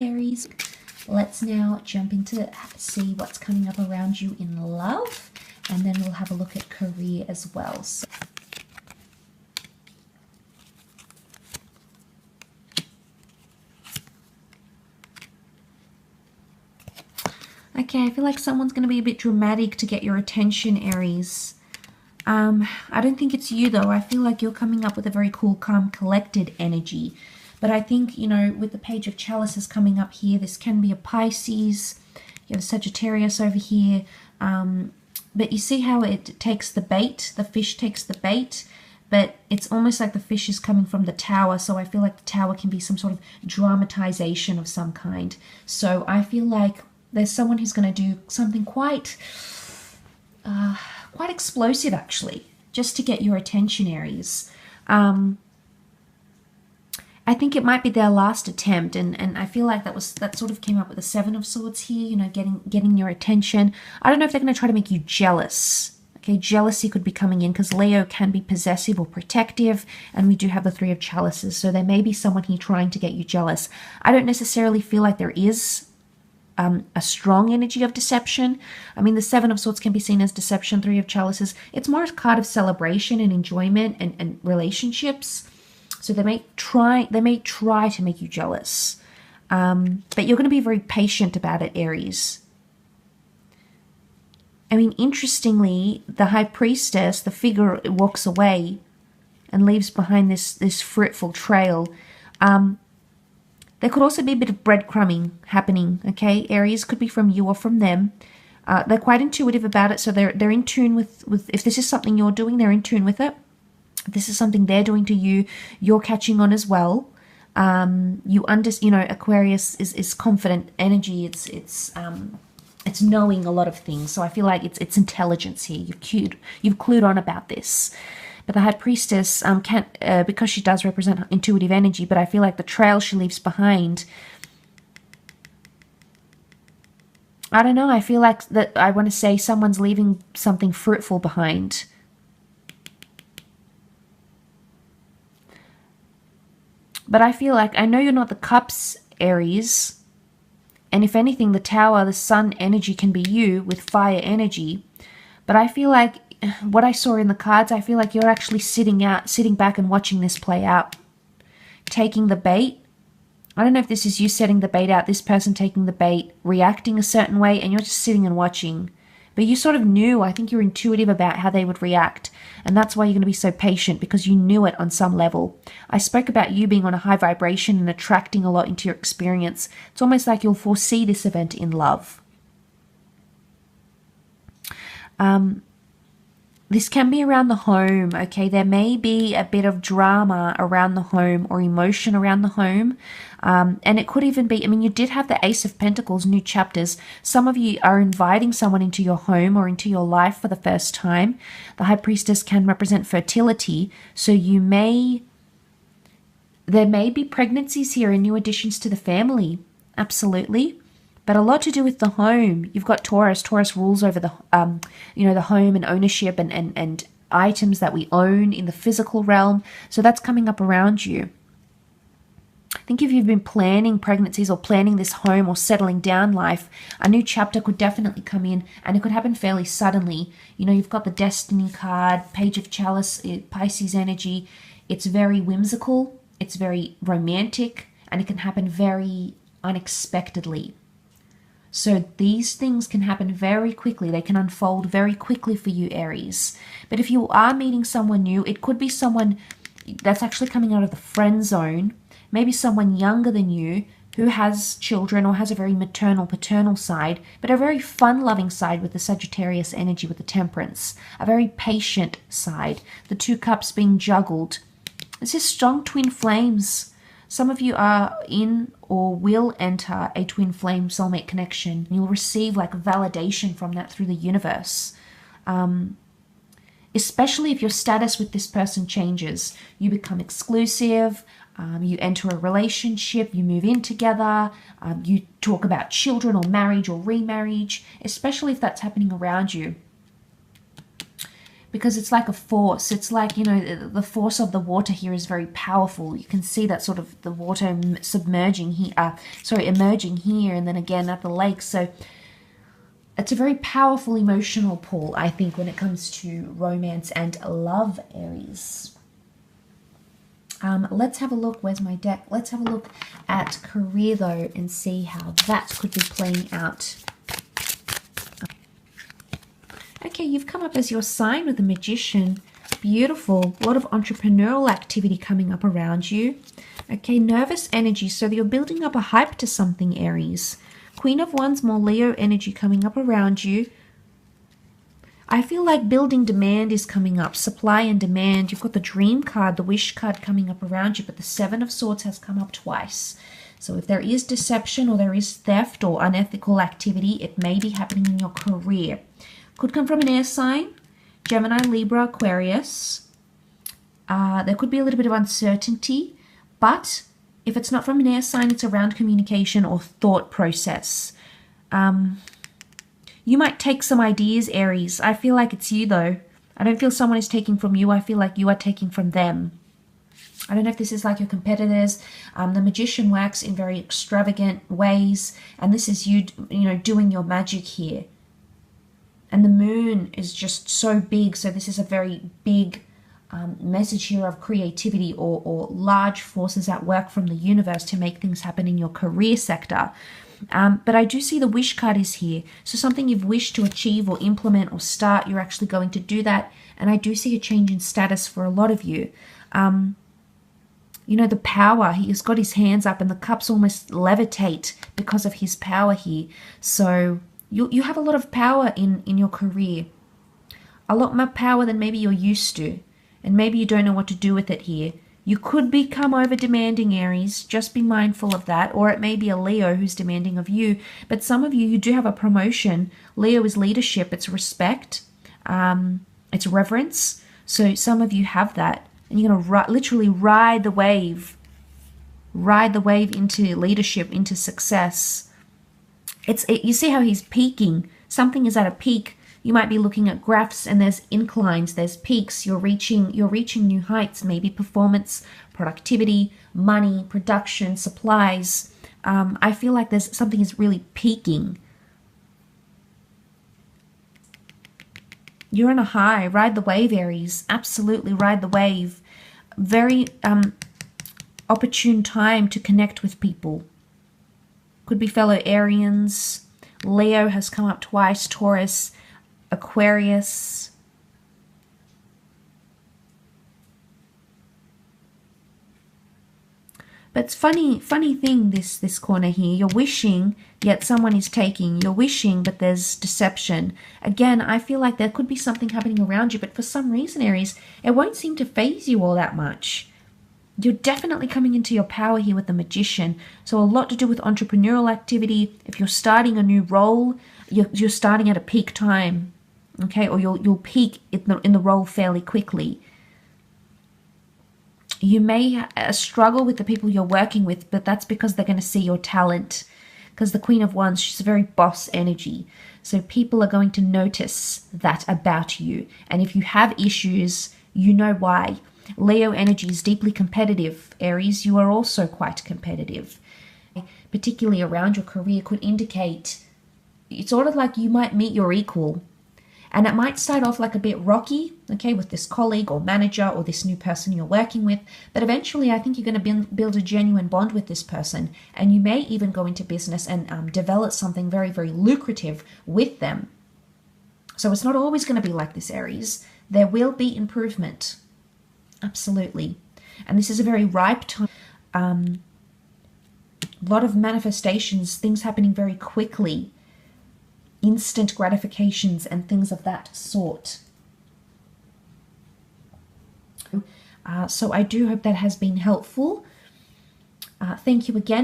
Aries. Let's now jump into see what's coming up around you in love, and then we'll have a look at career as well. Okay, I feel like someone's going to be a bit dramatic to get your attention, Aries. I don't think it's you though. I feel like you're coming up with a very cool, calm, collected energy. But I think, you know, with the Page of Chalices coming up here, this can be a Pisces. You have a Sagittarius over here. But you see how it takes the bait, the fish takes the bait, but it's almost like the fish is coming from the tower. So I feel like the tower can be some sort of dramatization of some kind. So I feel like there's someone who's going to do something quite explosive, actually, just to get your attention, Aries. I think it might be their last attempt, and I feel like that sort of came up with the Seven of Swords here, you know, getting your attention. I don't know if they're going to try to make you jealous. Okay, jealousy could be coming in because Leo can be possessive or protective, and we do have the Three of Chalices, so there may be someone here trying to get you jealous. I don't necessarily feel like there is a strong energy of deception. I mean, the Seven of Swords can be seen as deception. Three of Chalices, it's more a card of celebration and enjoyment and relationships. So they may try to make you jealous, but you're going to be very patient about it, Aries. I mean, interestingly, the High Priestess, the figure, walks away and leaves behind this fruitful trail. There could also be a bit of breadcrumbing happening, okay? Aries, could be from you or from them. They're quite intuitive about it, so they're in tune with if this is something you're doing, they're in tune with it. If this is something they're doing to you, you're catching on as well. You know, Aquarius is confident energy. It's knowing a lot of things. So I feel like it's intelligence here. You've clued on about this. But the High Priestess can't, because she does represent intuitive energy, but I feel like the trail she leaves behind, I don't know, I feel like that I want to say someone's leaving something fruitful behind. But I feel like, I know you're not the Cups, Aries, and if anything, the Tower, the Sun energy can be you with fire energy, but I feel like what I saw in the cards, I feel like you're actually sitting back and watching this play out. Taking the bait. I don't know if this is you setting the bait out, this person taking the bait, reacting a certain way, and you're just sitting and watching. But you sort of knew, I think you're intuitive about how they would react. And that's why you're going to be so patient, because you knew it on some level. I spoke about you being on a high vibration and attracting a lot into your experience. It's almost like you'll foresee this event in love. This can be around the home, okay? There may be a bit of drama around the home or emotion around the home. And it could even be, I mean, you did have the Ace of Pentacles, new chapters. Some of you are inviting someone into your home or into your life for the first time. The High Priestess can represent fertility. So there may be pregnancies here and new additions to the family. Absolutely. But a lot to do with the home. You've got Taurus. Taurus rules over the, the home and ownership and items that we own in the physical realm. So that's coming up around you. I think if you've been planning pregnancies or planning this home or settling down life, a new chapter could definitely come in, and it could happen fairly suddenly. You know, you've got the Destiny card, Page of Chalice, Pisces energy. It's very whimsical. It's very romantic, and it can happen very unexpectedly. So these things can happen very quickly. They can unfold very quickly for you, Aries. But if you are meeting someone new, it could be someone that's actually coming out of the friend zone, maybe someone younger than you who has children or has a very maternal, paternal side, but a very fun-loving side with the Sagittarius energy, with the Temperance, a very patient side, the Two Cups being juggled. It's just strong twin flames. Some of you are in or will enter a twin flame soulmate connection. You'll receive like validation from that through the universe. Especially if your status with this person changes. You become exclusive, you enter a relationship, you move in together, you talk about children or marriage or remarriage, especially if that's happening around you. because it's like a force. It's like, you know, the force of the water here is very powerful. You can see that sort of the water submerging here, emerging here, and then again at the lake. So it's a very powerful emotional pull, I think, when it comes to romance and love, Aries. Let's have a look. Where's my deck? Let's have a look at career, though, and see how that could be playing out. Okay, you've come up as your sign with the Magician. Beautiful. A lot of entrepreneurial activity coming up around you. Okay, nervous energy. So you're building up a hype to something, Aries. Queen of Wands, more Leo energy coming up around you. I feel like building demand is coming up. Supply and demand. You've got the Dream card, the Wish card coming up around you, but the Seven of Swords has come up twice. So if there is deception or there is theft or unethical activity, it may be happening in your career. Could come from an air sign, Gemini, Libra, Aquarius. There could be a little bit of uncertainty, but if it's not from an air sign, it's around communication or thought process. You might take some ideas, Aries. I feel like it's you, though. I don't feel someone is taking from you. I feel like you are taking from them. I don't know if this is like your competitors. The Magician works in very extravagant ways, and this is you, doing your magic here. And the moon is just so big, so this is a very big message here of creativity or large forces at work from the universe to make things happen in your career sector. But I do see the Wish card is here. So something you've wished to achieve or implement or start, you're actually going to do that. And I do see a change in status for a lot of you. The power, he has got his hands up and the cups almost levitate because of his power here. So you have a lot of power in your career. A lot more power than maybe you're used to. And maybe you don't know what to do with it here. You could become over demanding, Aries. Just be mindful of that. Or it may be a Leo who's demanding of you. But some of you do have a promotion. Leo is leadership. It's respect. It's reverence. So some of you have that. And you're going to literally ride the wave. Ride the wave into leadership, into success. You see how he's peaking. Something is at a peak. You might be looking at graphs and there's inclines, there's peaks. You're reaching new heights, maybe performance, productivity, money, production, supplies. I feel like there's something is really peaking. You're on a high. Ride the wave, Aries. Absolutely ride the wave. Very opportune time to connect with people. Could be fellow Arians. Leo has come up twice. Taurus, Aquarius. But it's funny thing, this corner here. You're wishing, yet someone is taking. You're wishing, but there's deception. Again, I feel like there could be something happening around you, but for some reason, Aries, it won't seem to faze you all that much. You're definitely coming into your power here with the Magician. So a lot to do with entrepreneurial activity. If you're starting a new role, you're starting at a peak time, okay? Or you'll peak in the role fairly quickly. You may struggle with the people you're working with, but that's because they're going to see your talent. Because the Queen of Wands, she's a very boss energy. So people are going to notice that about you. And if you have issues, you know why. Leo energy is deeply competitive. Aries, you are also quite competitive. Particularly around your career could indicate it's sort of like you might meet your equal. And it might start off like a bit rocky, okay, with this colleague or manager or this new person you're working with. But eventually, I think you're going to build a genuine bond with this person. And you may even go into business and develop something very, very lucrative with them. So it's not always going to be like this, Aries. There will be improvement. Absolutely. And this is a very ripe time. A lot of manifestations, things happening very quickly. Instant gratifications and things of that sort. So I do hope that has been helpful. Thank you again.